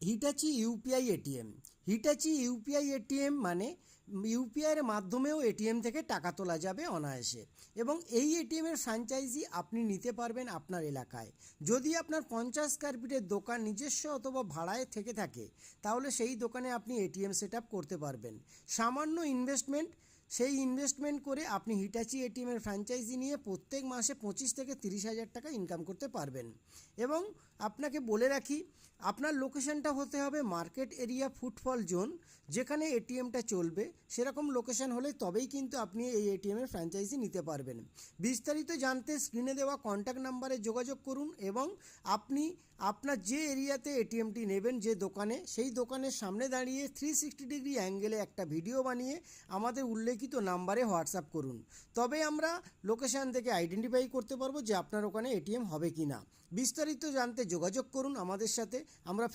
Hitachi UPI ATM. Hitachi UPI ATM মানে ইউপিআইয়ের মাধ্যমেও ATM থেকে টাকা তোলা যাবে অনায়াসে, এবং এই এটিএমের ফ্র্যাঞ্চাইজি আপনি নিতে পারবেন আপনার এলাকায়। যদি আপনার 50 স্কোয়ার ফিটের দোকান নিজস্ব অথবা ভাড়ায় থেকে থাকে, তাহলে সেই দোকানে আপনি এটিএম সেট আপ করতে পারবেন। সামান্য ইনভেস্টমেন্ট, সেই ইনভেস্টমেন্ট করে আপনি হিটাচি এটিএমের ফ্র্যাঞ্চাইজি নিয়ে প্রত্যেক মাসে 25 থেকে 30 হাজার টাকা ইনকাম করতে পারবেন। এবং আপনাকে বলে রাখি, আপনার লোকেশনটা হতে হবে মার্কেট এরিয়া ফুটফল জোন, যেখানে এটিএমটা চলবে সেরকম লোকেশন হলে তবেই কিন্তু আপনি এই এটিএমের ফ্র্যাঞ্চাইজি নিতে পারবেন। বিস্তারিত জানতে স্ক্রিনে দেওয়া কন্ট্যাক্ট নাম্বারে যোগাযোগ করুন, এবং আপনি আপনার যে এরিয়াতে এটিএমটি নেবেন, যে দোকানে, সেই দোকানের সামনে দাঁড়িয়ে 360 ডিগ্রি অ্যাঙ্গেলে একটা ভিডিও বানিয়ে আমাদের উল্লেখিত নাম্বারে হোয়াটসঅ্যাপ করুন। তবে আমরা লোকেশান থেকে আইডেন্টিফাই করতে পারবো যে আপনার ওখানে এটিএম হবে কি না। বিস্তারিত জানতে যোগাযোগ করুন আমাদের সাথে। আমরা